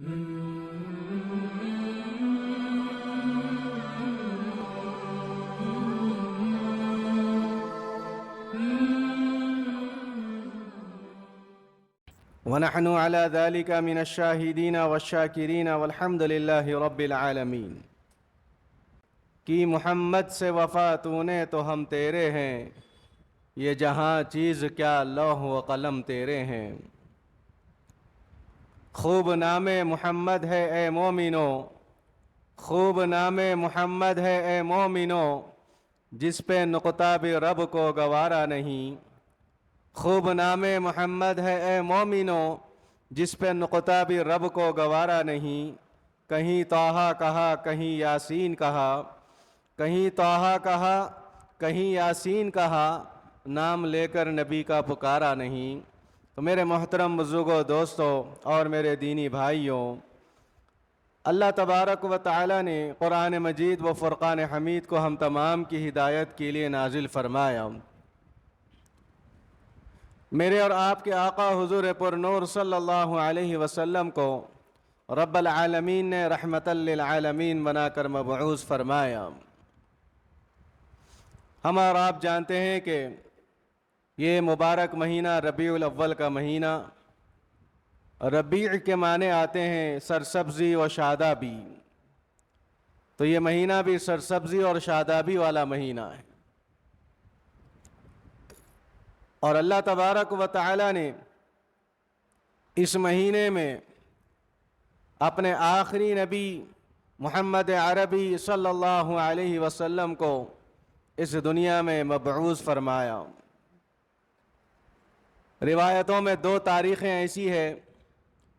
ونحن على ذلك من الشاهدين والشاكرين والحمد لله رب العالمین۔ کی محمد سے وفا تو نے تو ہم تیرے ہیں، یہ جہاں چیز کیا لوح و قلم تیرے ہیں۔ خوب نام محمد ہے اے مومنو، خوب نام محمد ہے اے مومنو، جس پہ نقطہ بھی رب کو گوارا نہیں۔ خوب نام محمد ہے اے مومنو، جس پہ نقطہ بھی رب کو گوارا نہیں۔ کہیں طٰہٰ کہا کہیں یاسین کہا، کہیں طٰہٰ کہا کہیں یاسین کہا، نام لے کر نبی کا پکارا نہیں۔ تو میرے محترم بزرگوں، دوستوں اور میرے دینی بھائیوں، اللہ تبارک و تعالی نے قرآن مجید و فرقان حمید کو ہم تمام کی ہدایت کے لیے نازل فرمایا۔ میرے اور آپ کے آقا حضور پر نور صلی اللہ علیہ وسلم کو رب العالمین نے رحمت للعالمین بنا کر مبعوث فرمایا۔ ہم اور آپ جانتے ہیں کہ یہ مبارک مہینہ ربیع الاول کا مہینہ، ربیع کے معنی آتے ہیں سرسبزی و شادابی، تو یہ مہینہ بھی سرسبزی اور شادابی والا مہینہ ہے۔ اور اللہ تبارک و تعالی نے اس مہینے میں اپنے آخری نبی محمد عربی صلی اللہ علیہ وسلم کو اس دنیا میں مبعوث فرمایا۔ روایتوں میں 2 تاریخیں ایسی ہیں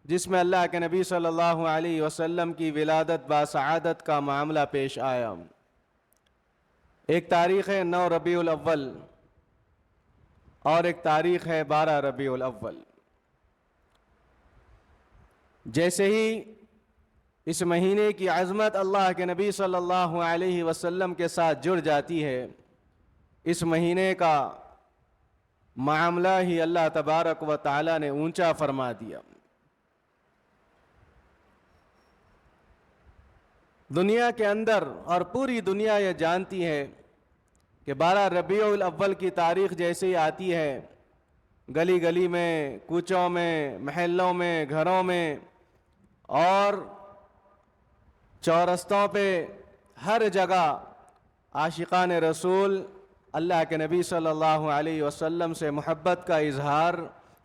جس میں اللہ کے نبی صلی اللہ علیہ وسلم کی ولادت باسعادت کا معاملہ پیش آیا۔ ایک تاریخ ہے 9 ربیع الاول اور ایک تاریخ ہے 12 ربیع الاول۔ جیسے ہی اس مہینے کی عظمت اللہ کے نبی صلی اللہ علیہ وسلم کے ساتھ جڑ جاتی ہے، اس مہینے کا معاملہ ہی اللہ تبارک و تعالی نے اونچا فرما دیا۔ دنیا کے اندر اور پوری دنیا یہ جانتی ہے کہ 12 ربیع الاول کی تاریخ جیسے ہی آتی ہے، گلی گلی میں، کوچوں میں، محلوں میں، گھروں میں اور چورستوں پہ، ہر جگہ عاشقان رسول اللہ کے نبی صلی اللہ علیہ وسلم سے محبت کا اظہار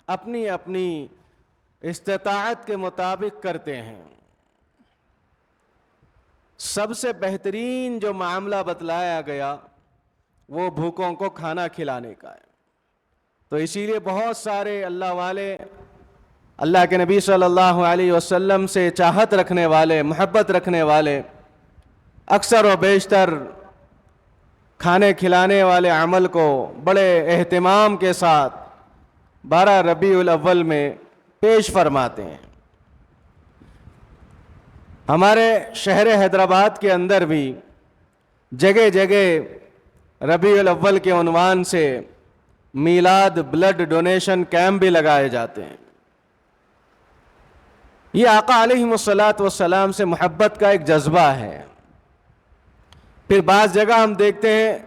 اپنی اپنی استطاعت کے مطابق کرتے ہیں۔ سب سے بہترین جو معاملہ بتلایا گیا وہ بھوکوں کو کھانا کھلانے کا ہے۔ تو اسی لیے بہت سارے اللہ والے، اللہ کے نبی صلی اللہ علیہ وسلم سے چاہت رکھنے والے، محبت رکھنے والے، اکثر و بیشتر کھانے کھلانے والے عمل کو بڑے اہتمام کے ساتھ 12 ربیع الاول میں پیش فرماتے ہیں۔ ہمارے شہر حیدرآباد کے اندر بھی جگہ جگہ ربیع الاول کے عنوان سے میلاد بلڈ ڈونیشن کیمپ بھی لگائے جاتے ہیں۔ یہ آقا علیہ الصلاۃ سے محبت کا ایک جذبہ ہے۔ پھر بعض جگہ ہم دیکھتے ہیں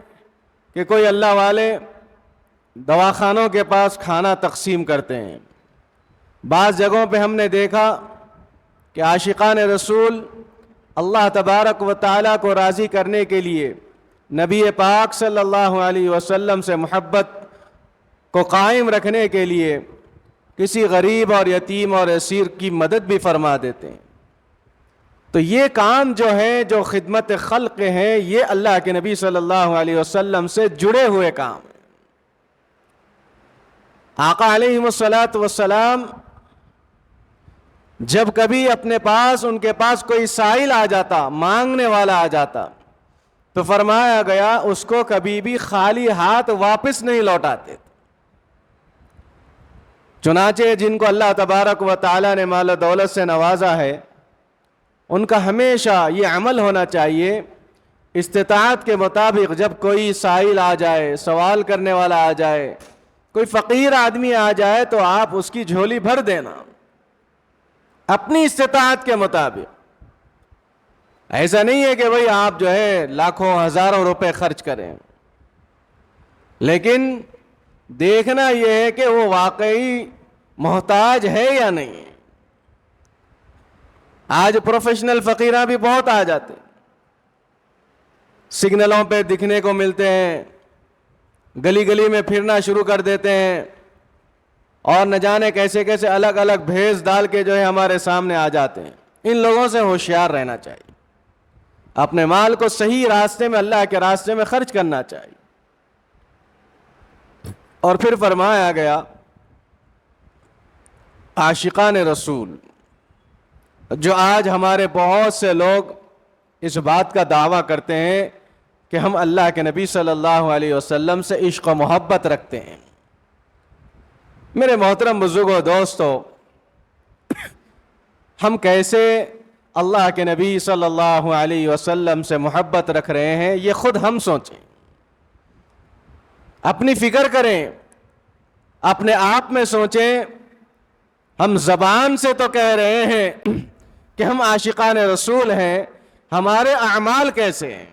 کہ کوئی اللہ والے دواخانوں کے پاس کھانا تقسیم کرتے ہیں۔ بعض جگہوں پہ ہم نے دیکھا کہ عاشقان رسول اللہ تبارک و تعالیٰ کو راضی کرنے کے لیے نبی پاک صلی اللہ علیہ وسلم سے محبت کو قائم رکھنے کے لیے کسی غریب اور یتیم اور اسیر کی مدد بھی فرما دیتے ہیں۔ تو یہ کام جو ہے، جو خدمت خلق ہیں، یہ اللہ کے نبی صلی اللہ علیہ وسلم سے جڑے ہوئے کام ہیں۔ آقا علیہ السلام جب کبھی اپنے پاس، ان کے پاس کوئی سائل آ جاتا، مانگنے والا آ جاتا، تو فرمایا گیا اس کو کبھی بھی خالی ہاتھ واپس نہیں لوٹاتے۔ چنانچہ جن کو اللہ تبارک و تعالی نے مال و دولت سے نوازا ہے، ان کا ہمیشہ یہ عمل ہونا چاہیے، استطاعت کے مطابق جب کوئی سائل آ جائے، سوال کرنے والا آ جائے، کوئی فقیر آدمی آ جائے، تو آپ اس کی جھولی بھر دینا، اپنی استطاعت کے مطابق. ایسا نہیں ہے کہ بھئی آپ جو ہے لاکھوں ہزاروں روپے خرچ کریں, لیکن دیکھنا یہ ہے کہ وہ واقعی محتاج ہے یا نہیں. آج پروفیشنل فقیراں بھی بہت آ جاتے, سگنلوں پہ دکھنے کو ملتے ہیں, گلی گلی میں پھرنا شروع کر دیتے ہیں, اور نہ جانے کیسے کیسے الگ الگ بھیس ڈال کے جو ہے ہمارے سامنے آ جاتے ہیں. ان لوگوں سے ہوشیار رہنا چاہیے, اپنے مال کو صحیح راستے میں, اللہ کے راستے میں خرچ کرنا چاہیے. اور پھر فرمایا گیا عاشقان رسول, جو آج ہمارے بہت سے لوگ اس بات کا دعویٰ کرتے ہیں کہ ہم اللہ کے نبی صلی اللہ علیہ وسلم سے عشق و محبت رکھتے ہیں. میرے محترم بزرگوں دوستو, ہم کیسے اللہ کے نبی صلی اللہ علیہ وسلم سے محبت رکھ رہے ہیں یہ خود ہم سوچیں, اپنی فکر کریں, اپنے آپ میں سوچیں. ہم زبان سے تو کہہ رہے ہیں کہ ہم عاشقان رسول ہیں, ہمارے اعمال کیسے ہیں,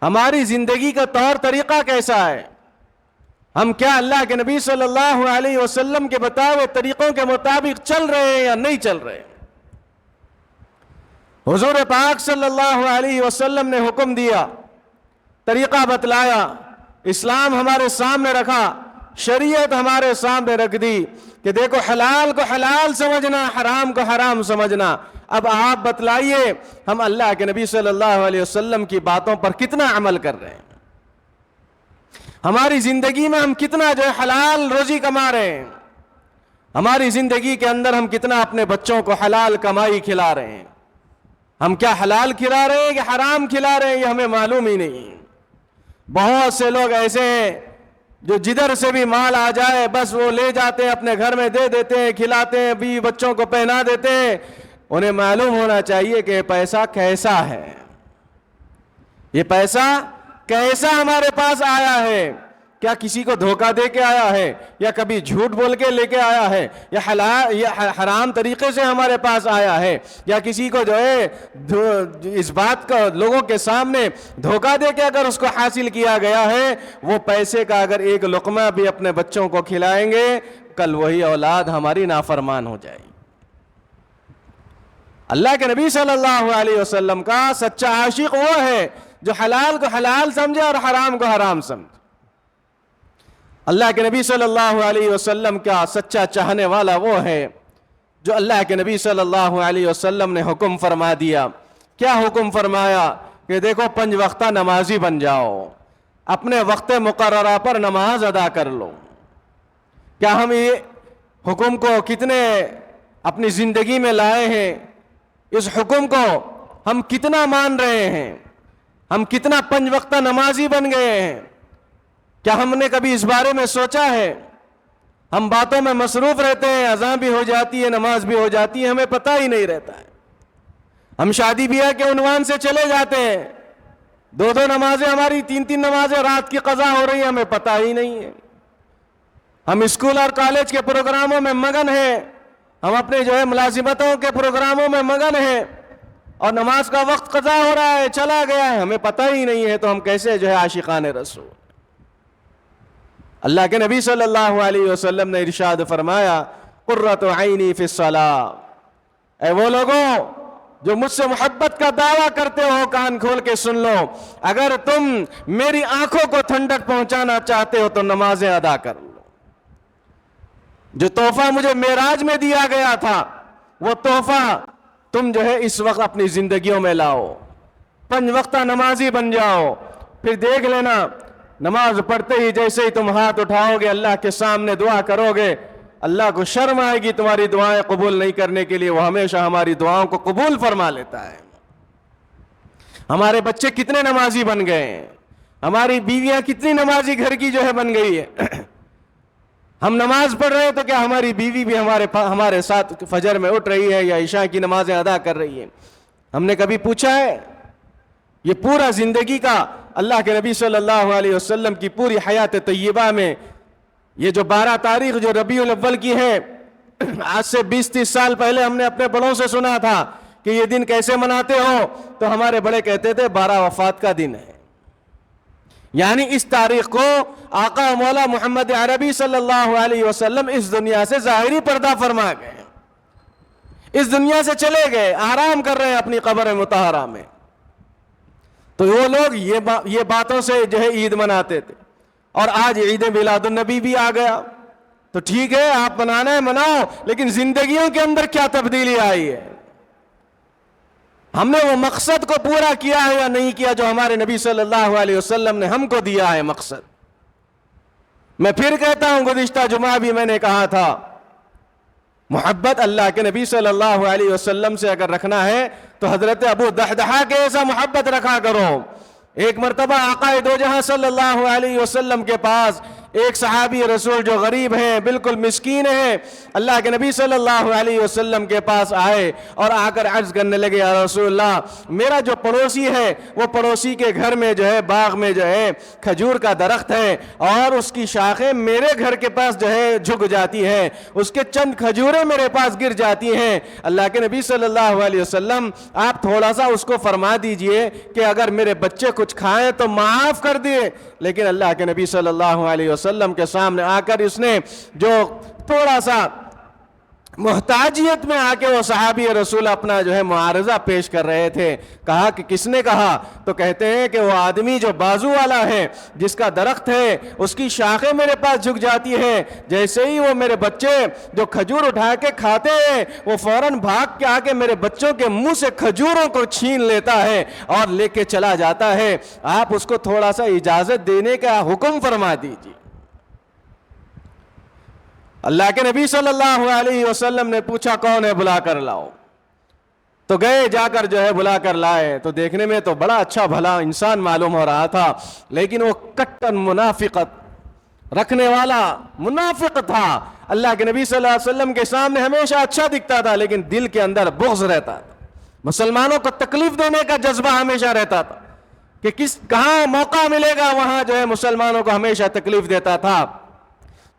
ہماری زندگی کا طور طریقہ کیسا ہے, ہم کیا اللہ کے نبی صلی اللہ علیہ وسلم کے بتائے ہوئے طریقوں کے مطابق چل رہے ہیں یا نہیں چل رہے ہیں. حضور پاک صلی اللہ علیہ وسلم نے حکم دیا, طریقہ بتلایا, اسلام ہمارے سامنے رکھا, شریعت ہمارے سامنے رکھ دی کہ دیکھو حلال کو حلال سمجھنا, حرام کو حرام سمجھنا. اب آپ بتلائیے ہم اللہ کے نبی صلی اللہ علیہ وسلم کی باتوں پر کتنا عمل کر رہے ہیں, ہماری زندگی میں ہم کتنا جو ہے حلال روزی کما رہے ہیں, ہماری زندگی کے اندر ہم کتنا اپنے بچوں کو حلال کمائی کھلا رہے ہیں. ہم کیا حلال کھلا رہے ہیں کہ حرام کھلا رہے ہیں یہ ہمیں معلوم ہی نہیں. بہت سے لوگ ایسے ہیں جو جدھر سے بھی مال آ جائے بس وہ لے جاتے ہیں, اپنے گھر میں دے دیتے ہیں, کھلاتے ہیں, بیوی بچوں کو پہنا دیتے ہیں. انہیں معلوم ہونا چاہیے کہ یہ پیسہ کیسا ہے, یہ پیسہ کیسا ہمارے پاس آیا ہے. کیا کسی کو دھوکہ دے کے آیا ہے, یا کبھی جھوٹ بول کے لے کے آیا ہے, یا حلال یا حرام طریقے سے ہمارے پاس آیا ہے, یا کسی کو جو ہے اس بات کا لوگوں کے سامنے دھوکہ دے کے اگر اس کو حاصل کیا گیا ہے. وہ پیسے کا اگر ایک لقمہ بھی اپنے بچوں کو کھلائیں گے, کل وہی اولاد ہماری نافرمان ہو جائے گی. اللہ کے نبی صلی اللہ علیہ وسلم کا سچا عاشق وہ ہے جو حلال کو حلال سمجھے اور حرام کو حرام سمجھے. اللہ کے نبی صلی اللہ علیہ وسلم کا سچا چاہنے والا وہ ہے جو اللہ کے نبی صلی اللہ علیہ وسلم نے حکم فرما دیا. کیا حکم فرمایا کہ دیکھو 5 وقتہ نمازی بن جاؤ, اپنے وقت مقررہ پر نماز ادا کر لو. کیا ہم یہ حکم کو کتنے اپنی زندگی میں لائے ہیں, اس حکم کو ہم کتنا مان رہے ہیں, ہم کتنا 5 وقتہ نمازی بن گئے ہیں. کیا ہم نے کبھی اس بارے میں سوچا ہے؟ ہم باتوں میں مصروف رہتے ہیں, اذان بھی ہو جاتی ہے, نماز بھی ہو جاتی ہے, ہمیں پتہ ہی نہیں رہتا ہے. ہم شادی بیاہ کے عنوان سے چلے جاتے ہیں, 2 نمازیں ہماری 3 نمازیں رات کی قضا ہو رہی ہیں, ہمیں پتہ ہی نہیں ہے. ہم اسکول اور کالج کے پروگراموں میں مگن ہیں, ہم اپنے جو ہے ملازمتوں کے پروگراموں میں مگن ہیں, اور نماز کا وقت قضا ہو رہا ہے, چلا گیا ہے, ہمیں پتہ ہی نہیں ہے. تو ہم کیسے جو ہے عاشقان رسول. اللہ کے نبی صلی اللہ علیہ وسلم نے ارشاد فرمایا قرۃ عینی فی الصلاۃ, اے وہ لوگوں جو مجھ سے محبت کا دعویٰ کرتے ہو کان کھول کے سن لو, اگر تم میری آنکھوں کو ٹھنڈک پہنچانا چاہتے ہو تو نمازیں ادا کر لو. جو تحفہ مجھے معراج میں دیا گیا تھا وہ تحفہ تم جو ہے اس وقت اپنی زندگیوں میں لاؤ, 5 وقتہ نمازی بن جاؤ. پھر دیکھ لینا نماز پڑھتے ہی جیسے ہی تم ہاتھ اٹھاؤ گے, اللہ کے سامنے دعا کرو گے, اللہ کو شرم آئے گی تمہاری دعائیں قبول نہیں کرنے کے لیے. وہ ہمیشہ ہماری دعاؤں کو قبول فرما لیتا ہے. ہمارے بچے کتنے نمازی بن گئے ہیں, ہماری بیویاں کتنی نمازی گھر کی جو ہے بن گئی ہے. ہم نماز پڑھ رہے ہیں تو کیا ہماری بیوی بھی ہمارے ساتھ فجر میں اٹھ رہی ہے یا عشاء کی نمازیں ادا کر رہی ہے؟ ہم نے کبھی پوچھا ہے؟ یہ پورا زندگی کا اللہ کے نبی صلی اللہ علیہ وسلم کی پوری حیات طیبہ میں یہ جو 12 تاریخ جو ربیع الاول کی ہے, آج سے 20-30 سال پہلے ہم نے اپنے بڑوں سے سنا تھا کہ یہ دن کیسے مناتے ہو، تو ہمارے بڑے کہتے تھے 12 وفات کا دن ہے. یعنی اس تاریخ کو آقا مولا محمد عربی صلی اللہ علیہ وسلم اس دنیا سے ظاہری پردہ فرما گئے، اس دنیا سے چلے گئے، آرام کر رہے ہیں اپنی قبر مطہرہ میں. تو وہ لوگ یہ باتوں سے جو ہے عید مناتے تھے، اور آج عید میلاد النبی بھی آ گیا. تو ٹھیک ہے، آپ منانا ہے مناؤ، لیکن زندگیوں کے اندر کیا تبدیلی آئی ہے؟ ہم نے وہ مقصد کو پورا کیا ہے یا نہیں کیا جو ہمارے نبی صلی اللہ علیہ وسلم نے ہم کو دیا ہے مقصد. میں پھر کہتا ہوں، گزشتہ جمعہ بھی میں نے کہا تھا، محبت اللہ کے نبی صلی اللہ علیہ وسلم سے اگر رکھنا ہے تو حضرت ابو دحدحہ کے ایسا محبت رکھا کرو. ایک مرتبہ آقا دو جہاں صلی اللہ علیہ وسلم کے پاس ایک صحابی رسول جو غریب ہیں، بالکل مسکین ہیں، اللہ کے نبی صلی اللہ علیہ وسلم کے پاس آئے اور آ کر عرض کرنے لگے، یا رسول اللہ، میرا جو پڑوسی ہے وہ پڑوسی کے گھر میں جو ہے باغ میں جو ہے کھجور کا درخت ہے، اور اس کی شاخیں میرے گھر کے پاس جو ہے جھک جاتی ہیں، اس کے چند کھجوریں میرے پاس گر جاتی ہیں. اللہ کے نبی صلی اللہ علیہ وسلم، آپ تھوڑا سا اس کو فرما دیجئے کہ اگر میرے بچے کچھ کھائیں تو معاف کر دیے. لیکن اللہ کے نبی صلی اللہ علیہ وسلم کے سامنے آ کر اس نے جو تھوڑا سا محتاجیت میں آ کے وہ صحابی رسول اپنا جو ہے معارضہ پیش کر رہے تھے، کہا کہ کس نے کہا؟ تو کہتے ہیں کہ وہ آدمی جو بازو والا ہے، جس کا درخت ہے، اس کی شاخیں میرے پاس جھک جاتی ہیں، جیسے ہی وہ میرے بچے جو کھجور اٹھا کے کھاتے ہیں وہ فوراً بھاگ کے آ کے میرے بچوں کے منہ سے کھجوروں کو چھین لیتا ہے اور لے کے چلا جاتا ہے. آپ اس کو تھوڑا سا اجازت دینے کا حکم فرما دیجیے. اللہ کے نبی صلی اللہ علیہ وسلم نے پوچھا کون ہے، بلا کر لاؤ. تو گئے، جا کر جو ہے بلا کر لائے. تو دیکھنے میں تو بڑا اچھا بھلا انسان معلوم ہو رہا تھا، لیکن وہ کٹن منافقت رکھنے والا منافق تھا. اللہ کے نبی صلی اللہ علیہ وسلم کے سامنے ہمیشہ اچھا دکھتا تھا، لیکن دل کے اندر بغض رہتا تھا. مسلمانوں کو تکلیف دینے کا جذبہ ہمیشہ رہتا تھا کہ کہاں موقع ملے گا وہاں جو ہے مسلمانوں کو ہمیشہ تکلیف دیتا تھا.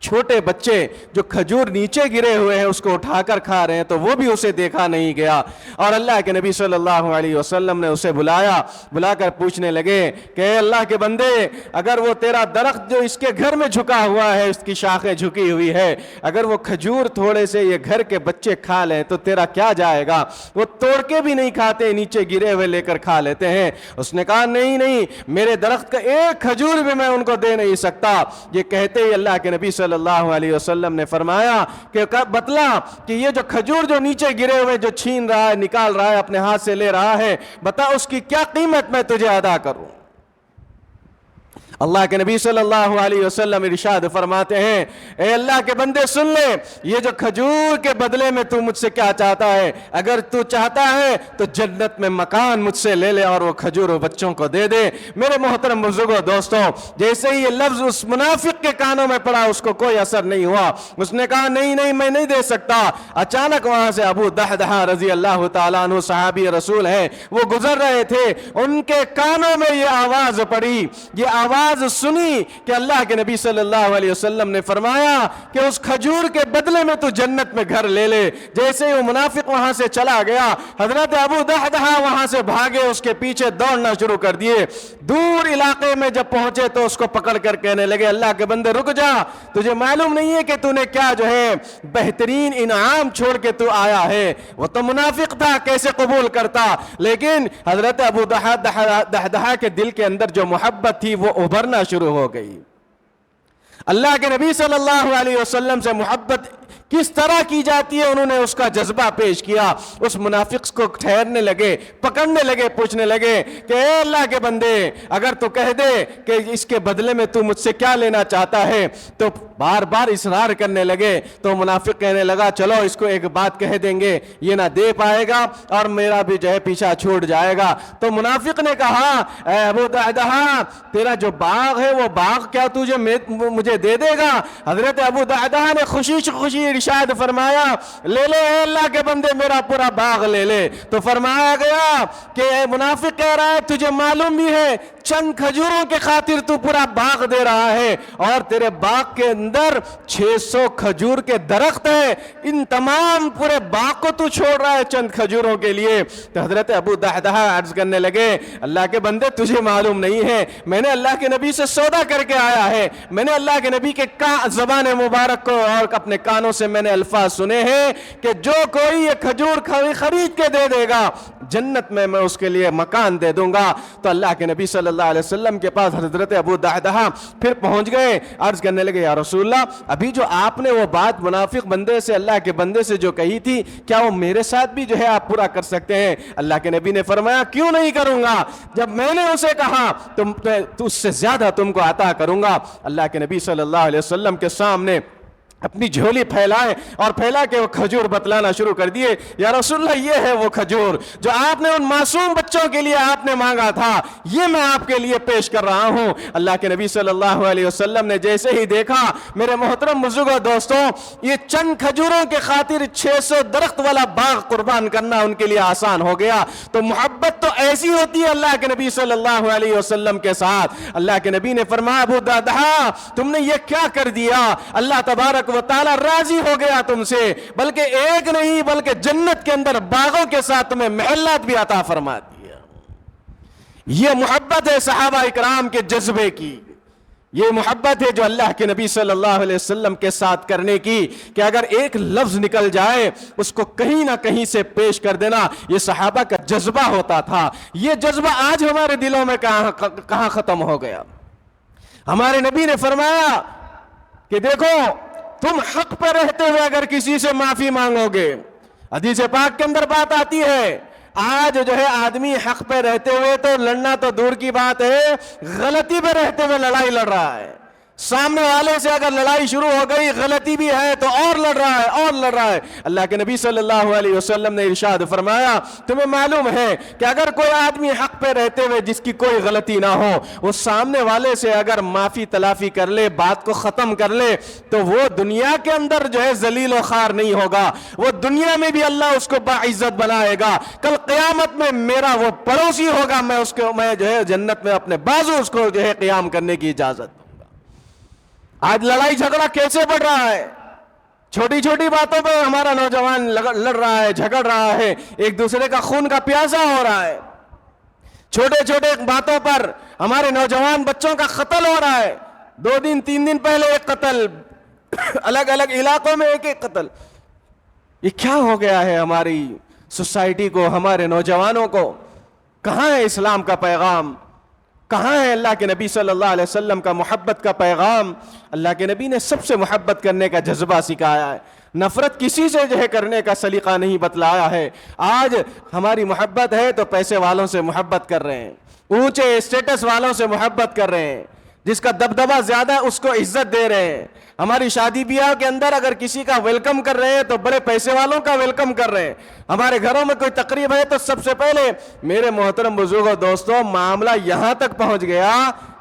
چھوٹے بچے جو کھجور نیچے گرے ہوئے ہیں اس کو اٹھا کر کھا رہے ہیں، تو وہ بھی اسے دیکھا نہیں گیا. اور اللہ کے نبی صلی اللہ علیہ وسلم نے اسے بلا کر پوچھنے لگے کہ اے اللہ کے بندے، اگر وہ تیرا درخت جو اس کے گھر میں جھکا ہوا ہے، اس کی شاخیں جھکی ہوئی ہے، اگر وہ کھجور تھوڑے سے یہ گھر کے بچے کھا لیں تو تیرا کیا جائے گا؟ وہ توڑ کے بھی نہیں کھاتے، نیچے گرے ہوئے لے کر کھا لیتے ہیں. اس نے کہا نہیں، میرے درخت کا ایک کھجور بھی میں ان کو دے نہیں سکتا. یہ کہتے ہی اللہ کے نبی صلی اللہ علیہ وسلم نے فرمایا کہ بتلا کہ یہ جو کھجور جو نیچے گرے ہوئے جو چھین رہا ہے، نکال رہا ہے، اپنے ہاتھ سے لے رہا ہے، بتا اس کی کیا قیمت میں تجھے ادا کروں. اللہ کے نبی صلی اللہ علیہ وسلم ارشاد فرماتے ہیں، اے اللہ کے بندے سن لے، یہ جو کھجور کے بدلے میں تو مجھ سے کیا چاہتا ہے؟ اگر تو چاہتا ہے تو جنت میں مکان مجھ سے لے لے اور وہ کھجور بچوں کو دے دے. میرے محترم بزرگوں، دوستوں، جیسے ہی یہ لفظ اس منافق کے کانوں میں پڑا اس کو کوئی اثر نہیں ہوا. اس نے کہا نہیں میں نہیں دے سکتا. اچانک وہاں سے ابو دحدحہ رضی اللہ تعالیٰ عنہ صحابی رسول ہے، وہ گزر رہے تھے، ان کے کانوں میں یہ آواز پڑی، یہ آواز سنی کہ اللہ کے نبی صلی اللہ علیہ وسلم نے فرمایا کہ اس کھجور کے بدلے میں تو جنت میں گھر لے لے. جیسے وہ منافق وہاں سے چلا گیا، حضرت ابو دحدحہ وہاں سے بھاگے، اس کے پیچھے دوڑنا شروع کر دیے. دور علاقے میں جب پہنچے تو اس کو پکڑ کر کہنے لگے، اللہ کے بندے رک جا، تجھے معلوم نہیں ہے کہ تو نے کیا جو ہے بہترین انعام چھوڑ کے تو آیا ہے؟ وہ تو منافق تھا، کیسے قبول کرتا؟ لیکن حضرت ابو دحدحہ کے دل کے اندر جو محبت تھی وہ ابھرنا شروع ہو گئی. اللہ کے نبی صلی اللہ علیہ وسلم سے محبت کس طرح کی جاتی ہے انہوں نے اس کا جذبہ پیش کیا. اس منافق کو ٹھہرنے لگے، پکڑنے لگے، پوچھنے لگے کہ اے اللہ کے بندے، اگر تو کہہ دے کہ اس کے بدلے میں تو مجھ سے کیا لینا چاہتا ہے. تو بار بار اصرار کرنے لگے. تو منافق کہنے لگا چلو اس کو ایک بات کہہ دیں گے، یہ نہ دے پائے گا اور میرا بھی جو ہے پیچھا چھوٹ جائے گا. تو منافق نے کہا، اے ابو دحدحہ، تیرا جو باغ ہے وہ باغ کیا تجھے مجھے دے دے گا؟ حضرت ابو دحدحہ نے خوشی خوشی ارشاد فرمایا، لے لے اے اللہ کے بندے، میرا پورا باغ لے لے. تو فرمایا گیا کہ اے منافق کہہ رہا ہے تجھے معلوم بھی ہے چند کھجوروں کے خاطر تو پورا باغ دے رہا ہے، اور تیرے باغ کے اندر 600 کھجور کے درخت ہیں، ان تمام پورے باغ کو تو چھوڑ رہا ہے چند کھجوروں کے لیے۔ تو حضرت ابو دحدح عرض کرنے لگے، اللہ کے بندے تجھے معلوم نہیں ہے، میں نے اللہ کے نبی سے سودا کر کے آیا ہے، میں نے اللہ کے نبی کے زبان مبارک کو اور اپنے کانوں سے میں نے الفاظ سنے ہیں کہ جو کوئی یہ کھجور خرید کے دے دے گا جنت میں اس کے لیے مکان دے دوں گا۔ تو اللہ کے نبی صلی اللہ علیہ وسلم کے پاس حضرت ابو دحدح پھر پہنچ گئے، عرض کرنے لگے، یا رسول اللہ، ابھی جو آپ نے وہ بات منافق بندے سے، اللہ کے بندے سے جو کہی تھی، کیا وہ میرے ساتھ بھی جو ہے آپ پورا کر سکتے ہیں؟ اللہ کے نبی نے فرمایا، کیوں نہیں کروں گا، جب میں نے اسے کہا تو اس سے زیادہ تم کو عطا کروں گا۔ اللہ کے نبی صلی اللہ علیہ وسلم کے سامنے اپنی جھولی پھیلائے اور پھیلا کے وہ کھجور بتلانا شروع کر دیے، یا رسول اللہ، یہ ہے وہ کھجور جو آپ نے ان معصوم بچوں کے لیے آپ نے مانگا تھا، یہ میں آپ کے لیے پیش کر رہا ہوں۔ اللہ کے نبی صلی اللہ علیہ وسلم نے جیسے ہی دیکھا، میرے محترم بزرگوں دوستوں، یہ چند کھجوروں کے خاطر 600 درخت والا باغ قربان کرنا ان کے لیے آسان ہو گیا۔ تو محبت تو ایسی ہوتی ہے اللہ کے نبی صلی اللہ علیہ وسلم کے ساتھ۔ اللہ کے نبی نے فرمایا، ابو دحدح، تم نے یہ کیا کر دیا؟ اللہ تبارک و تعالی راضی ہو گیا تم سے، بلکہ ایک نہیں بلکہ جنت کے اندر باغوں کے ساتھ تمہیں محلات بھی عطا فرما دیا۔ یہ محبت ہے صحابہ اکرام کے جذبے کی، یہ محبت ہے جو اللہ کے نبی صلی اللہ علیہ وسلم کے ساتھ کرنے کی، کہ اگر ایک لفظ نکل جائے اس کو کہیں نہ کہیں سے پیش کر دینا، یہ صحابہ کا جذبہ ہوتا تھا۔ یہ جذبہ آج ہمارے دلوں میں کہاں ختم ہو گیا؟ ہمارے نبی نے فرمایا کہ دیکھو، تم حق پہ رہتے ہوئے اگر کسی سے معافی مانگو گے، حدیث پاک کے اندر بات آتی ہے، آج جو ہے آدمی حق پہ رہتے ہوئے تو لڑنا تو دور کی بات ہے، غلطی پہ رہتے ہوئے لڑائی لڑ رہا ہے۔ سامنے والے سے اگر لڑائی شروع ہو گئی، غلطی بھی ہے تو اور لڑ رہا ہے۔ اللہ کے نبی صلی اللہ علیہ وسلم نے ارشاد فرمایا، تمہیں معلوم ہے کہ اگر کوئی آدمی حق پہ رہتے ہوئے جس کی کوئی غلطی نہ ہو، وہ سامنے والے سے اگر معافی تلافی کر لے، بات کو ختم کر لے، تو وہ دنیا کے اندر جو ہے ذلیل و خوار نہیں ہوگا، وہ دنیا میں بھی اللہ اس کو باعزت بنائے گا، کل قیامت میں میرا وہ پڑوسی ہوگا، میں جو ہے جنت میں اپنے بازو اس کو جو ہے قیام کرنے کی اجازت۔ آج لڑائی جھگڑا کیسے بڑھ رہا ہے؟ چھوٹی چھوٹی باتوں پہ ہمارا نوجوان لڑ رہا ہے، جھگڑ رہا ہے، ایک دوسرے کا خون کا پیاسا ہو رہا ہے۔ چھوٹے چھوٹے باتوں پر ہمارے نوجوان بچوں کا قتل ہو رہا ہے۔ 2 دن 3 دن پہلے ایک قتل، الگ الگ علاقوں میں ایک قتل۔ یہ کیا ہو گیا ہے ہماری سوسائٹی کو، ہمارے نوجوانوں کو؟ کہاں ہے اسلام کا پیغام؟ کہاں ہے اللہ کے نبی صلی اللہ علیہ وسلم کا محبت کا پیغام؟ اللہ کے نبی نے سب سے محبت کرنے کا جذبہ سکھایا ہے، نفرت کسی سے جو ہے کرنے کا سلیقہ نہیں بتلایا ہے۔ آج ہماری محبت ہے تو پیسے والوں سے محبت کر رہے ہیں، اونچے اسٹیٹس والوں سے محبت کر رہے ہیں، جس کا دبدبہ زیادہ ہے اس کو عزت دے رہے ہیں۔ ہماری شادی بیاہ کے اندر اگر کسی کا ویلکم کر رہے ہیں تو بڑے پیسے والوں کا ویلکم کر رہے ہیں۔ ہمارے گھروں میں کوئی تقریب ہے تو سب سے پہلے، میرے محترم بزرگوں دوستوں، معاملہ یہاں تک پہنچ گیا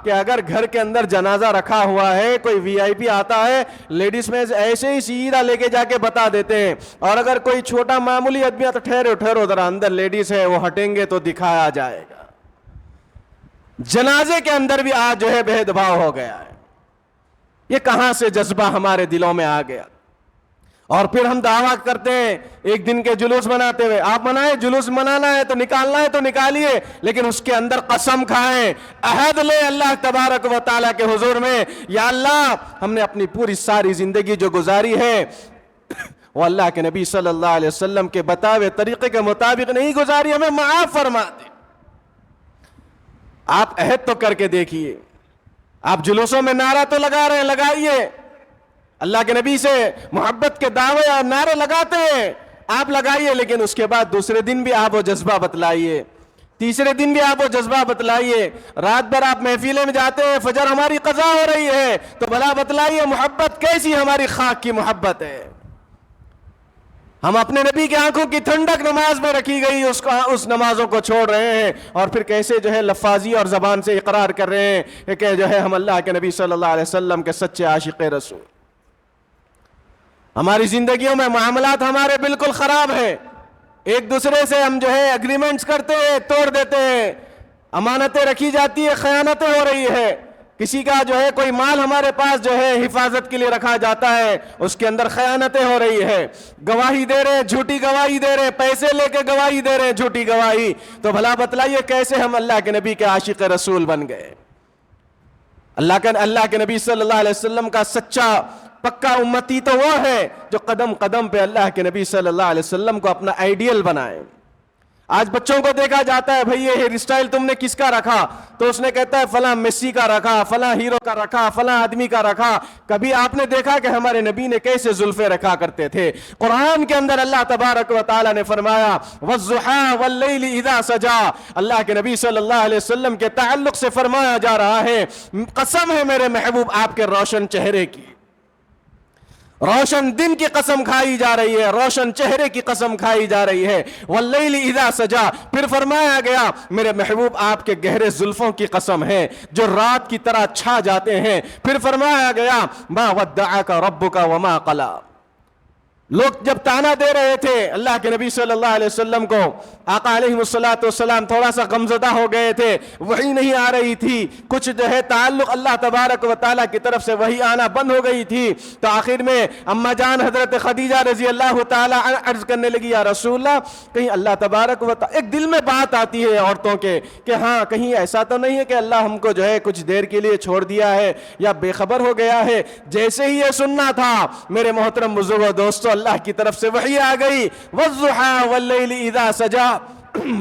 کہ اگر گھر کے اندر جنازہ رکھا ہوا ہے، کوئی وی آئی پی آتا ہے، لیڈیز میں ایسے ہی سیدھا لے کے جا کے بتا دیتے ہیں، اور اگر کوئی چھوٹا معمولی آدمی تو ٹھہرو ذرا، اندر لیڈیز ہے وہ ہٹیں گے تو دکھایا جائے گا۔ جنازے کے اندر بھی آج جو ہے بھید بھاؤ ہو گیا ہے۔ یہ کہاں سے جذبہ ہمارے دلوں میں آ گیا؟ اور پھر ہم دعویٰ کرتے ہیں ایک دن کے جلوس مناتے ہوئے، آپ منائیں، جلوس منانا ہے تو نکالنا ہے تو نکالیے، لیکن اس کے اندر قسم کھائیں، عہد لے اللہ تبارک و تعالیٰ کے حضور میں، یا اللہ ہم نے اپنی پوری ساری زندگی جو گزاری ہے وہ اللہ کے نبی صلی اللہ علیہ وسلم کے بتائے طریقے کے مطابق نہیں گزاری، ہمیں معاف فرما دے۔ آپ عہد تو کر کے دیکھیے، آپ جلوسوں میں نعرہ تو لگا رہے ہیں، لگائیے، اللہ کے نبی سے محبت کے دعوے اور نعرے لگاتے ہیں، آپ لگائیے، لیکن اس کے بعد دوسرے دن بھی آپ وہ جذبہ بتلائیے، تیسرے دن بھی آپ وہ جذبہ بتلائیے، رات بھر آپ محفلیں میں جاتے ہیں، فجر ہماری قضا ہو رہی ہے تو بھلا بتلائیے محبت کیسی ہماری خاک کی محبت ہے۔ ہم اپنے نبی کی آنکھوں کی ٹھنڈک نماز میں رکھی گئی اس نمازوں کو چھوڑ رہے ہیں، اور پھر کیسے جو ہے لفاظی اور زبان سے اقرار کر رہے ہیں کہ جو ہے ہم اللہ کے نبی صلی اللہ علیہ وسلم کے سچے عاشق رسول۔ ہماری زندگیوں میں معاملات ہمارے بالکل خراب ہیں، ایک دوسرے سے ہم جو ہے اگریمنٹس کرتے ہیں، توڑ دیتے ہیں، امانتیں رکھی جاتی ہے، خیانتیں ہو رہی ہے، کسی کا جو ہے کوئی مال ہمارے پاس جو ہے حفاظت کے لیے رکھا جاتا ہے، اس کے اندر خیانتیں ہو رہی ہے، گواہی دے رہے جھوٹی گواہی دے رہے، پیسے لے کے گواہی دے رہے جھوٹی گواہی، تو بھلا بتلائیے کیسے ہم اللہ کے نبی کے عاشق رسول بن گئے؟ اللہ کے نبی صلی اللہ علیہ وسلم کا سچا پکا امتی تو وہ ہے جو قدم قدم پہ اللہ کے نبی صلی اللہ علیہ وسلم کو اپنا آئیڈیل بنائے۔ آج بچوں کو دیکھا جاتا ہے، بھئی یہ ہیئر اسٹائل تم نے کس کا رکھا؟ تو اس نے کہتا ہے فلاں میسی کا رکھا، فلاں ہیرو کا رکھا، فلاں آدمی کا رکھا۔ کبھی آپ نے دیکھا کہ ہمارے نبی نے کیسے زلفیں رکھا کرتے تھے؟ قرآن کے اندر اللہ تبارک و تعالیٰ نے فرمایا وَالضُّحَىٰ وَاللَّيْلِ إِذَا سَجَىٰ، اللہ کے نبی صلی اللہ علیہ وسلم کے تعلق سے فرمایا جا رہا ہے قسم ہے میرے محبوب آپ کے روشن چہرے کی، روشن دن کی قسم کھائی جا رہی ہے، روشن چہرے کی قسم کھائی جا رہی ہے، واللیل اذا سجا، پھر فرمایا گیا میرے محبوب آپ کے گہرے زلفوں کی قسم ہے جو رات کی طرح چھا جاتے ہیں، پھر فرمایا گیا ما ودعک ربک وما قلی۔ لوگ جب تانا دے رہے تھے اللہ کے نبی صلی اللہ علیہ وسلم کو، آقا علیہ الصلوۃ تھوڑا سا غمزدہ ہو گئے تھے، وحی نہیں آ رہی تھی، کچھ جو ہے تعلق اللہ تبارک و تعالیٰ کی طرف سے وحی آنا بند ہو گئی تھی، تو آخر میں اما جان حضرت خدیجہ رضی اللہ تعالیٰ عرض کرنے لگی یا رسول اللہ کہیں اللہ تبارک و تعالیٰ، ایک دل میں بات آتی ہے عورتوں کے کہ ہاں کہیں ایسا تو نہیں ہے کہ اللہ ہم کو جو ہے کچھ دیر کے لیے چھوڑ دیا ہے یا بے خبر ہو گیا ہے۔ جیسے ہی یہ سننا تھا میرے محترم بزرگوں دوستو اللہ کی طرف سے وحی آ گئی وَالضُّحَىٰ وَاللَّيْلِ إِذَا سَجَىٰ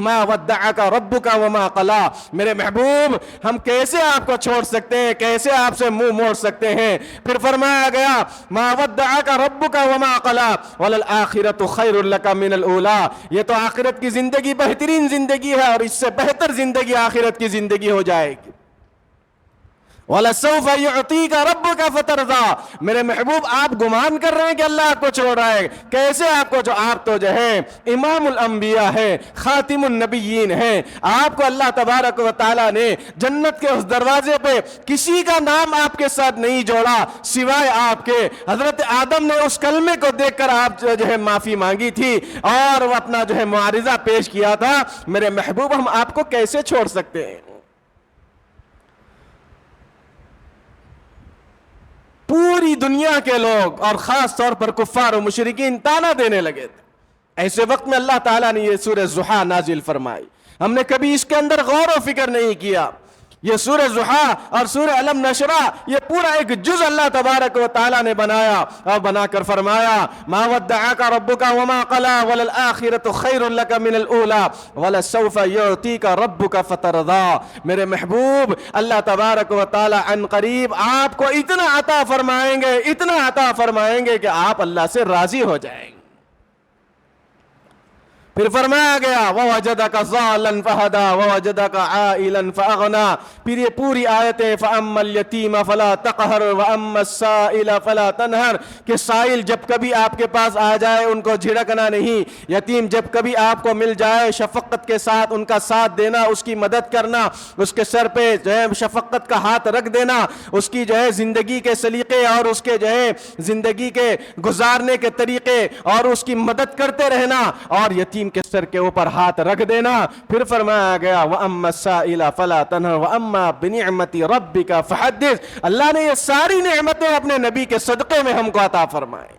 ما ودعک ربک وما قلی۔ میرے محبوب ہم کیسے آپ کو چھوڑ سکتے ہیں، کیسے آپ سے منہ موڑ سکتے ہیں؟ پھر فرمایا گیا ما ودعک ربک وما قلی وَلَلْآخِرَةُ خَيْرٌ لَكَ مِنَ الْأُولَىٰ، یہ تو آخرت کی زندگی بہترین زندگی ہے اور اس سے بہتر زندگی آخرت کی زندگی ہو جائے گی۔ وَلَسَوْفَ يُعْطِيكَ رَبُّكَ فَتَرْضَىٰ، میرے محبوب آپ گمان کر رہے ہیں کہ اللہ آپ کو چھوڑ رہا ہے، کیسے آپ کو، جو آپ تو جو ہے امام الانبیاء ہے، خاتم النبیین ہے، آپ کو اللہ تبارک و تعالیٰ نے جنت کے اس دروازے پہ کسی کا نام آپ کے ساتھ نہیں جوڑا سوائے آپ کے۔ حضرت آدم نے اس کلمے کو دیکھ کر آپ جو ہے معافی مانگی تھی اور وہ اپنا جو ہے معارضہ پیش کیا تھا، میرے محبوب ہم آپ کو کیسے چھوڑ سکتے ہیں؟ پوری دنیا کے لوگ اور خاص طور پر کفار و مشرکین تانا دینے لگے تھے، ایسے وقت میں اللہ تعالیٰ نے یہ سورہ ضحیٰ نازل فرمائی۔ ہم نے کبھی اس کے اندر غور و فکر نہیں کیا، یہ سورہ ضحیٰ اور سورہ علم نشرہ یہ پورا ایک جز اللہ تبارک و تعالیٰ نے بنایا اور بنا کر فرمایا ما ودعک ربک وما قلی وللآخرۃ خیر لک من الاولیٰ ولسوف یعطیک ربک فترضیٰ۔ میرے محبوب اللہ تبارک و تعالیٰ عن قریب آپ کو اتنا عطا فرمائیں گے، اتنا عطا فرمائیں گے کہ آپ اللہ سے راضی ہو جائیں گے۔ پھر فرمایا گیا وَوَجَدَكَ ضَالًا فَهَدَىٰ وَوَجَدَكَ عَائِلًا فَأَغْنَىٰ، پھر یہ پوری آیتیں فَأَمَّا الْيَتِيمَ فَلَا تَقْهَرْ وَأَمَّا السَّائِلَ فَلَا تَنْهَرْ، کہ سائل جب کبھی آپ کے پاس آ جائے ان کو جھڑکنا نہیں، یتیم جب کبھی آپ کو مل جائے شفقت کے ساتھ ان کا ساتھ دینا، اس کی مدد کرنا، اس کے سر پہ جو ہے شفقت کا ہاتھ رکھ دینا، اس کی جو ہے زندگی کے سلیقے اور اس کے جو ہے زندگی کے گزارنے کے طریقے اور اس کی مدد کرتے رہنا اور یتیم کے سر کے اوپر ہاتھ رکھ دینا۔ پھر فرمایا گیا وَأَمَّا السَّائِلَ فَلَا تَنْهَرْ وَأَمَّا بِنِعْمَةِ رَبِّكَ فَحَدِّثْ، اللہ نے یہ ساری نعمتیں اپنے نبی کے صدقے میں ہم کو عطا فرمائیں۔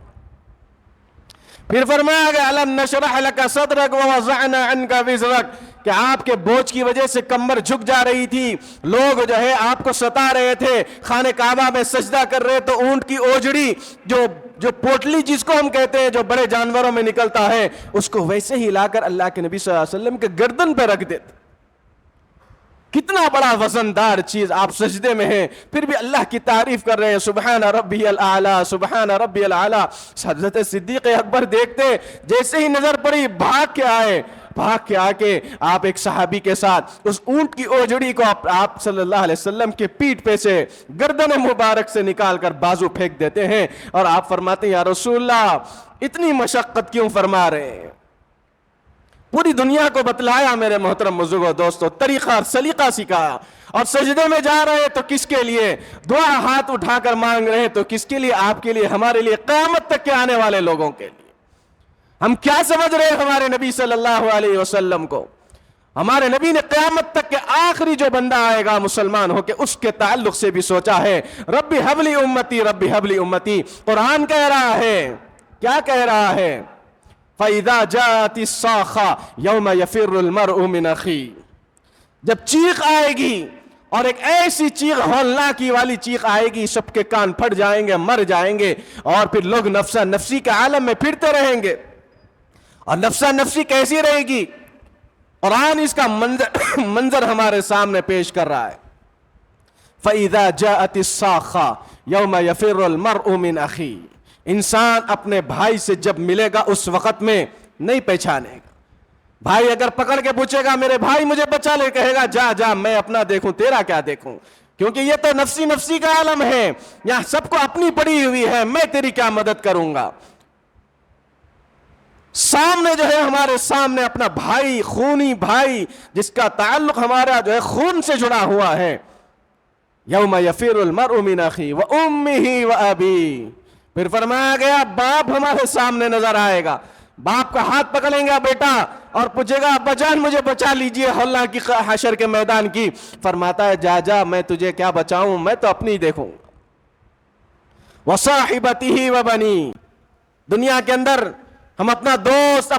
پھر فرمایا گیا أَلَمْ نَشْرَحْ لَكَ صَدْرَكَ وَوَضَعْنَا عَنْكَ وِزْرَكَ، کہ آپ کے بوجھ کی وجہ سے کمر جھک جا رہی تھی، لوگ جو ہے آپ کو ستا رہے تھے، خانہ کعبہ میں سجدہ کر رہے تو اونٹ کی اوجڑی جو پوٹلی جس کو ہم کہتے ہیں جو بڑے جانوروں میں نکلتا ہے اس کو ویسے ہی لا کر اللہ کے نبی صلی اللہ علیہ وسلم کے گردن پہ رکھ دیتے۔ کتنا بڑا وزندار چیز، آپ سجدے میں ہیں پھر بھی اللہ کی تعریف کر رہے ہیں سبحان ربی الاعلیٰ سبحان ربی الاعلیٰ۔ حضرت صدیق اکبر دیکھتے جیسے ہی نظر پڑی بھاگ کے آ کے آپ ایک صحابی کے ساتھ اس اونٹ کی اوجڑی کو آپ صلی اللہ علیہ وسلم کے پیٹھ پہ سے گردن مبارک سے نکال کر بازو پھینک دیتے ہیں اور آپ فرماتے ہیں یا رسول اللہ اتنی مشقت کیوں فرما رہے ہیں؟ پوری دنیا کو بتلایا میرے محترم بزرگوں دوستو، طریقہ اور سلیقہ سکھایا، اور سجدے میں جا رہے تو کس کے لیے، دعا ہاتھ اٹھا کر مانگ رہے تو کس کے لیے؟ آپ کے لیے، ہمارے لیے، قیامت تک کے آنے والے لوگوں کے لیے۔ ہم کیا سمجھ رہے ہیں ہمارے نبی صلی اللہ علیہ وسلم کو؟ ہمارے نبی نے قیامت تک کے آخری جو بندہ آئے گا مسلمان ہو کے اس کے تعلق سے بھی سوچا ہے، ربی حبلی امتی، ربی حبلی امتی۔ قرآن کہہ رہا ہے، کیا کہہ رہا ہے؟ فَإِذَا جَاءَتِ الصَّاخَّةُ يَوْمَ يَفِرُّ الْمَرْءُ مِنْ أَخِيهِ، جب چیخ آئے گی، اور ایک ایسی چیخ ہولناکی والی چیخ آئے گی، سب کے کان پھٹ جائیں گے، مر جائیں گے، اور پھر لوگ نفسا نفسی کے عالم میں پھرتے رہیں گے۔ اور نفسا نفسی کیسی رہے گی؟ قرآن اس کا منظر ہمارے سامنے پیش کر رہا ہے۔ فَإِذَا جَاءَتِ الصَّاخَّةُ يَوْمَ يَفِرُّ الْمَرْءُ مِنْ أَخِيهِ، انسان اپنے بھائی سے جب ملے گا اس وقت میں نہیں پہچانے گا۔ بھائی اگر پکڑ کے پوچھے گا میرے بھائی مجھے بچا لے، کہے گا جا جا میں اپنا دیکھوں، تیرا کیا دیکھوں، کیونکہ یہ تو نفسی نفسی کا عالم ہے، یہاں سب کو اپنی پڑی ہوئی ہے، میں تیری کیا مدد کروں گا۔ سامنے جو ہے ہمارے سامنے اپنا بھائی، خونی بھائی جس کا تعلق ہمارا جو ہے خون سے جڑا ہوا ہے، یوم یفر المرء من اخی و امہ و ابی، پھر فرمایا گیا باپ ہمارے سامنے نظر آئے گا، باپ کا ہاتھ پکڑیں گا بیٹا اور پوچھے گا ابا جان مجھے بچا لیجئے اللہ کی حشر کے میدان کی، فرماتا ہے جا جا میں تجھے کیا بچاؤں، میں تو اپنی دیکھوں۔ وصاحبتہ و بنی، دنیا کے اندر ہم اپنا دوست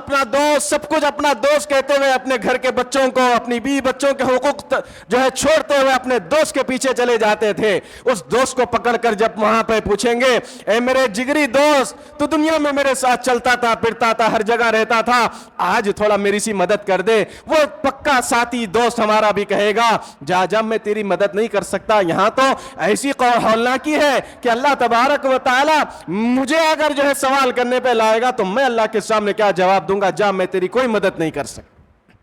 سب کچھ اپنا دوست کہتے ہوئے اپنے گھر کے بچوں کو، اپنی بیوی بچوں کے حقوق جو ہے چھوڑتے ہوئے اپنے دوست کے پیچھے چلے جاتے تھے۔ اس دوست کو پکڑ کر جب وہاں پہ پوچھیں گے اے میرے جگری دوست، تو دنیا میں میرے ساتھ چلتا تھا پھرتا تھا ہر جگہ رہتا تھا، آج تھوڑا میری سی مدد کر دے، وہ پکا ساتھی دوست ہمارا بھی کہے گا جا جا میں تیری مدد نہیں کر سکتا۔ یہاں تو ایسی ہولناکی ہے کہ اللہ تبارک و تعالی مجھے اگر جو ہے سوال کرنے پہ لائے گا تو میں اللہ کے سامنے کیا جواب دوں گا، جا میں تیری کوئی مدد نہیں کر سکتا۔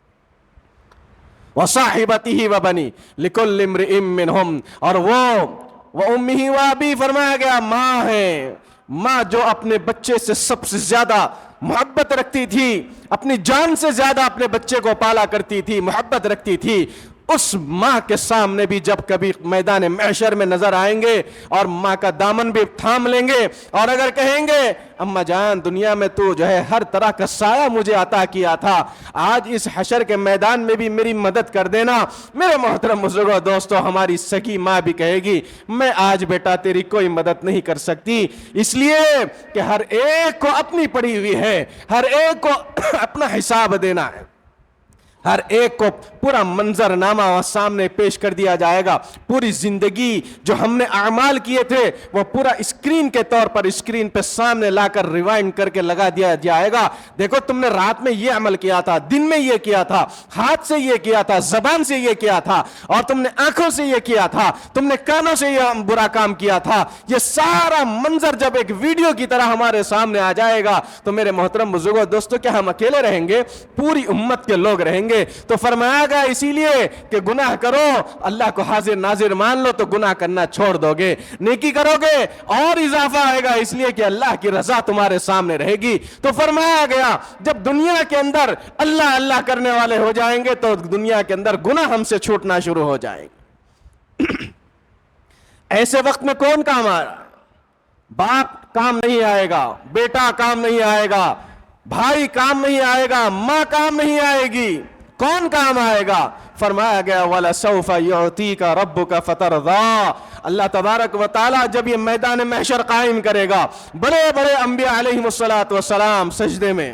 وصاحبتہ و بنی لکل امرئ منہم، اور وہ امہ و ابی فرمایا گیا ماں ہے، ماں جو اپنے بچے سے سب سے زیادہ محبت رکھتی تھی، اپنی جان سے زیادہ اپنے بچے کو پالا کرتی تھی، محبت رکھتی تھی، اس ماں کے سامنے بھی جب کبھی میدان محشر میں نظر آئیں گے اور ماں کا دامن بھی تھام لیں گے اور اگر کہیں گے اماں جان دنیا میں تو جو ہے ہر طرح کا سایہ مجھے عطا کیا تھا، آج اس حشر کے میدان میں بھی میری مدد کر دینا، میرے محترم بزرگوں دوستو ہماری سگی ماں بھی کہے گی میں آج بیٹا تیری کوئی مدد نہیں کر سکتی، اس لیے کہ ہر ایک کو اپنی پڑی ہوئی ہے، ہر ایک کو اپنا حساب دینا ہے، ہر ایک کو پورا منظر نامہ سامنے پیش کر دیا جائے گا، پوری زندگی جو ہم نے اعمال کیے تھے وہ پورا اسکرین کے طور پر اسکرین پہ سامنے لا کر ریوائنڈ کر کے لگا دیا جائے گا، دیکھو تم نے رات میں یہ عمل کیا تھا، دن میں یہ کیا تھا، ہاتھ سے یہ کیا تھا، زبان سے یہ کیا تھا، اور تم نے آنکھوں سے یہ کیا تھا، تم نے کانوں سے یہ برا کام کیا تھا، یہ سارا منظر جب ایک ویڈیو کی طرح ہمارے سامنے آ جائے گا تو میرے محترم بزرگوں دوستو کیا ہم اکیلے رہیں گے؟ پوری امت کے لوگ رہیں گے۔ تو فرمایا گیا اسی لیے کہ گناہ کرو اللہ کو حاضر ناظر مان لو تو گناہ کرنا چھوڑ دو گے، نیکی کرو گے اور اضافہ آئے گا، اس لیے کہ اللہ کی رضا تمہارے سامنے رہے گی۔ تو فرمایا گیا جب دنیا کے اندر اللہ اللہ کرنے والے ہو جائیں گے تو دنیا کے اندر گناہ ہم سے چھوٹنا شروع ہو جائیں گے۔ ایسے وقت میں کون کام آ رہا؟ باپ کام نہیں آئے گا، بیٹا کام نہیں آئے گا، بھائی کام نہیں آئے گا، ماں کام نہیں آئے گی، کون کام آئے گا؟ فرمایا گیا وَلَسَوْفَ يُعْطِيكَ رَبُّكَ فَتَرْضَىٰ، اللہ تبارک و تعالیٰ جب یہ میدان محشر قائم کرے گا، بڑے بڑے انبیاء علیہم السلام سجدے میں،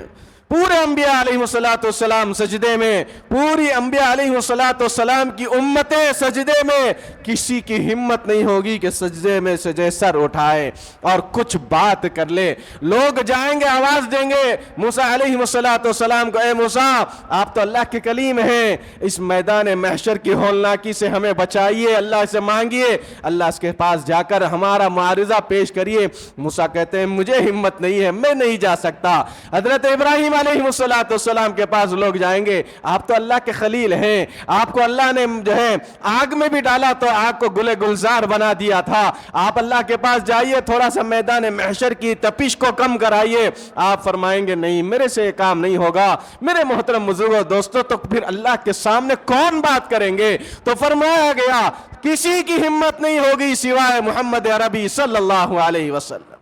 پورے انبیاء علیہم السلام سجدے میں، پوری انبیاء علیہم السلام کی امتیں سجدے میں، کسی کی ہمت نہیں ہوگی کہ سجدے میں سے سر اٹھائے اور کچھ بات کر لے، لوگ جائیں گے آواز دیں گے موسیٰ علیہم السلام کو اے موسیٰ آپ تو اللہ کے کلیم ہیں، اس میدان محشر کی ہولناکی سے ہمیں بچائیے، اللہ سے مانگیے، اللہ اس کے پاس جا کر ہمارا معارضہ پیش کریے۔ موسیٰ کہتے ہیں مجھے ہمت نہیں ہے، میں نہیں جا سکتا۔ حضرت ابراہیم علیہ السلام کے پاس لوگ جائیں گے، آپ تو اللہ کے خلیل ہیں، آپ کو اللہ نے جو ہے آگ میں بھی ڈالا تو آگ کو گلے گلزار بنا دیا تھا، آپ اللہ کے پاس جائیے تھوڑا سا میدان محشر کی تپش کو کم کرائیے، آپ فرمائیں گے نہیں میرے سے یہ کام نہیں ہوگا۔ میرے محترم بزرگوں دوستو تو پھر اللہ کے سامنے کون بات کریں گے؟ تو فرمایا گیا کسی کی ہمت نہیں ہوگی سوائے محمد عربی صلی اللہ علیہ وسلم۔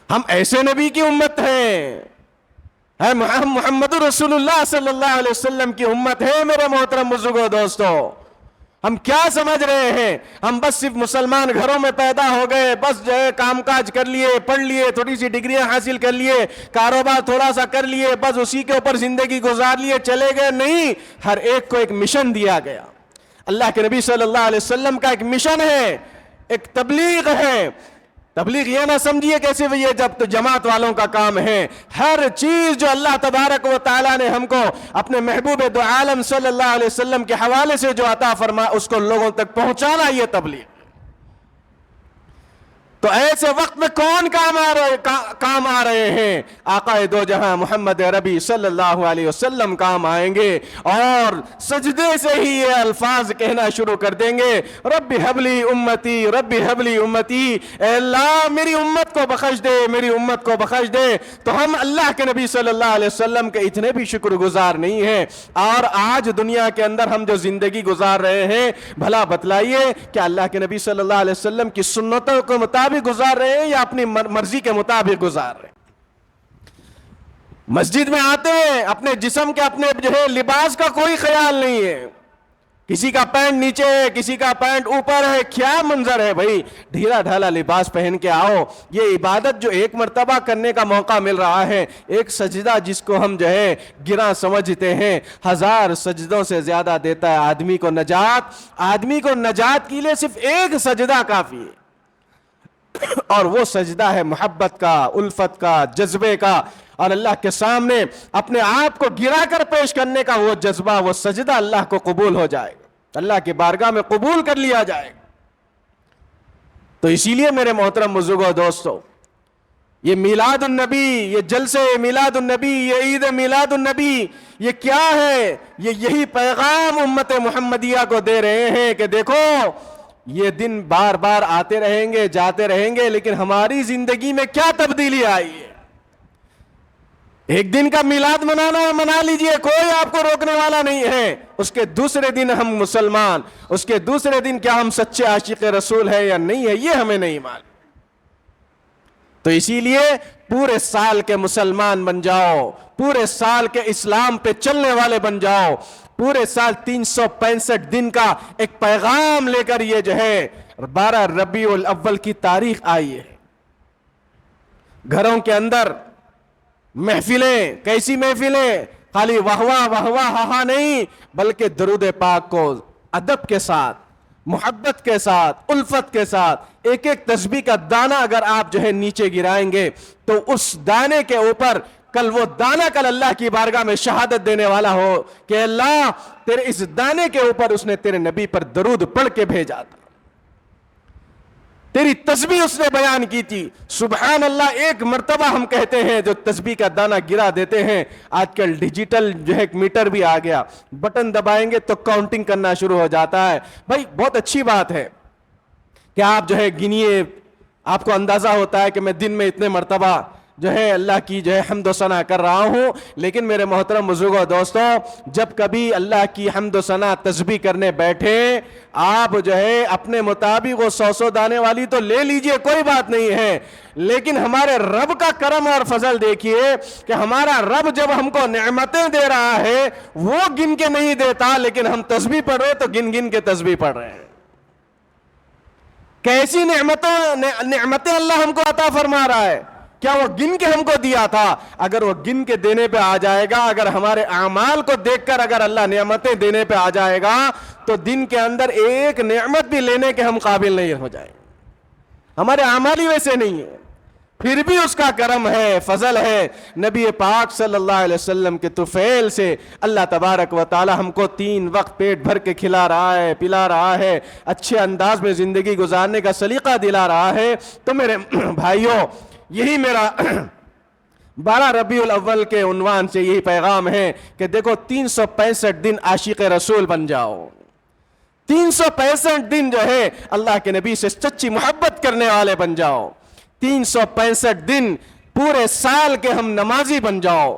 ہم ایسے نبی کی امت ہیں ہے محمد رسول اللہ صلی اللہ علیہ وسلم کی امت ہے میرے محترم بزرگوں دوستوں. ہم کیا سمجھ رہے ہیں؟ ہم بس صرف مسلمان گھروں میں پیدا ہو گئے، بس جو ہے کام کاج کر لیے، پڑھ لیے، تھوڑی سی ڈگریاں حاصل کر لیے، کاروبار تھوڑا سا کر لیے، بس اسی کے اوپر زندگی گزار لیے، چلے گئے. نہیں، ہر ایک کو ایک مشن دیا گیا. اللہ کے نبی صلی اللہ علیہ وسلم کا ایک مشن ہے، ایک تبلیغ ہے. تبلیغ یہ نہ سمجھیے کیسے یہ جب تو جماعت والوں کا کام ہے. ہر چیز جو اللہ تبارک و تعالیٰ نے ہم کو اپنے محبوب دو عالم صلی اللہ علیہ وسلم کے حوالے سے جو عطا فرما اس کو لوگوں تک پہنچانا، یہ تبلیغ. تو ایسے وقت میں کون کام آ رہے ہیں؟ آقا دو جہاں محمد عربی صلی اللہ علیہ وسلم کام آئیں گے، اور سجدے سے ہی یہ الفاظ کہنا شروع کر دیں گے، رب حبلی امتی، رب حبلی امتی، اے اللہ میری امت کو بخش دے، میری امت کو بخش دے. تو ہم اللہ کے نبی صلی اللہ علیہ وسلم کے اتنے بھی شکر گزار نہیں ہیں. اور آج دنیا کے اندر ہم جو زندگی گزار رہے ہیں، بھلا بتلائیے کہ اللہ کے نبی صلی اللہ علیہ وسلم کی سنتوں کے مطابق گزار رہے ہیں یا اپنی مرضی کے مطابق گزار رہے ہیں؟ مسجد میں آتے ہیں، اپنے جسم کے اپنے جو ہے لباس کا کوئی خیال نہیں ہے. کسی کا پینٹ نیچے ہے، کسی کا پینٹ اوپر ہے. کیا منظر ہے بھائی؟ ڈھیلا ڈھالا لباس پہن کے آؤ. یہ عبادت جو ایک مرتبہ کرنے کا موقع مل رہا ہے، ایک سجدہ جس کو ہم جو ہے گراں سمجھتے ہیں، 1000 سجدوں سے زیادہ دیتا ہے آدمی کو نجات. آدمی کو نجات کے لیے صرف ایک سجدہ کافی ہے، اور وہ سجدہ ہے محبت کا، الفت کا، جذبے کا، اور اللہ کے سامنے اپنے آپ کو گرا کر پیش کرنے کا. وہ جذبہ، وہ سجدہ اللہ کو قبول ہو جائے گا، اللہ کی بارگاہ میں قبول کر لیا جائے گا. تو اسی لیے میرے محترم بزرگوں دوستو، یہ میلاد النبی، یہ جلسے میلاد النبی، یہ عید میلاد النبی، یہ کیا ہے؟ یہ یہی پیغام امت محمدیہ کو دے رہے ہیں کہ دیکھو یہ دن بار بار آتے رہیں گے، جاتے رہیں گے، لیکن ہماری زندگی میں کیا تبدیلی آئی ہے؟ ایک دن کا میلاد منانا ہے، منا لیجئے، کوئی آپ کو روکنے والا نہیں ہے. اس کے دوسرے دن ہم مسلمان، اس کے دوسرے دن کیا ہم سچے عاشق رسول ہے یا نہیں ہے، یہ ہمیں نہیں معلوم. تو اسی لیے پورے سال کے مسلمان بن جاؤ، پورے سال کے اسلام پہ چلنے والے بن جاؤ. پورے سال 365 دن کا ایک پیغام لے کر یہ جو ہے 12 ربیع الاول کی تاریخ آئی ہے. گھروں کے اندر محفلیں، کیسی محفلیں؟ خالی واہ واہ واہ واہ ہاں ہاں نہیں، بلکہ درود پاک کو ادب کے ساتھ، محبت کے ساتھ، الفت کے ساتھ ایک ایک تسبیح کا دانہ اگر آپ جو ہے نیچے گرائیں گے تو اس دانے کے اوپر کل وہ دانہ کل اللہ کی بارگاہ میں شہادت دینے والا ہو کہ اللہ تیرے اس دانے کے اوپر اس نے تیرے نبی پر درود پڑھ کے بھیجا تھا، تیری تسبیح اس نے بیان کی تھی. سبحان اللہ ایک مرتبہ ہم کہتے ہیں جو تسبیح کا دانہ گرا دیتے ہیں. آج کل ڈیجیٹل جو ہے میٹر بھی آ گیا، بٹن دبائیں گے تو کاؤنٹنگ کرنا شروع ہو جاتا ہے. بھائی بہت اچھی بات ہے کہ آپ جو ہے گنیے، آپ کو اندازہ ہوتا ہے کہ میں دن میں اتنے مرتبہ جو ہے اللہ کی جو ہے حمد و ثنا کر رہا ہوں. لیکن میرے محترم بزرگوں دوستوں، جب کبھی اللہ کی حمد و ثنا تسبیح کرنے بیٹھے، آپ جو ہے اپنے مطابق وہ 100 دانے والی تو لے لیجئے، کوئی بات نہیں ہے، لیکن ہمارے رب کا کرم اور فضل دیکھیے کہ ہمارا رب جب ہم کو نعمتیں دے رہا ہے وہ گن کے نہیں دیتا، لیکن ہم تسبیح پڑھ رہے تو گن گن کے تسبیح پڑھ رہے ہیں. کیسی نعمتیں اللہ ہم کو عطا فرما رہا ہے. کیا وہ گن کے ہم کو دیا تھا؟ اگر وہ گن کے دینے پہ آ جائے گا، اگر ہمارے اعمال کو دیکھ کر اگر اللہ نعمتیں دینے پہ آ جائے گا تو دن کے اندر ایک نعمت بھی لینے کے ہم قابل نہیں ہو جائیں گے. ہمارے اعمال ہی ویسے نہیں ہیں، پھر بھی اس کا کرم ہے، فضل ہے. نبی پاک صلی اللہ علیہ وسلم کے طفیل سے اللہ تبارک و تعالی ہم کو 3 وقت پیٹ بھر کے کھلا رہا ہے، پلا رہا ہے، اچھے انداز میں زندگی گزارنے کا سلیقہ دلا رہا ہے. تو میرے بھائیوں، یہی میرا 12 ربیع الاول کے عنوان سے یہی پیغام ہے کہ دیکھو 365 دن عاشق رسول بن جاؤ. 365 دن جو ہے اللہ کے نبی سے سچی محبت کرنے والے بن جاؤ. 365 دن پورے سال کے ہم نمازی بن جاؤ.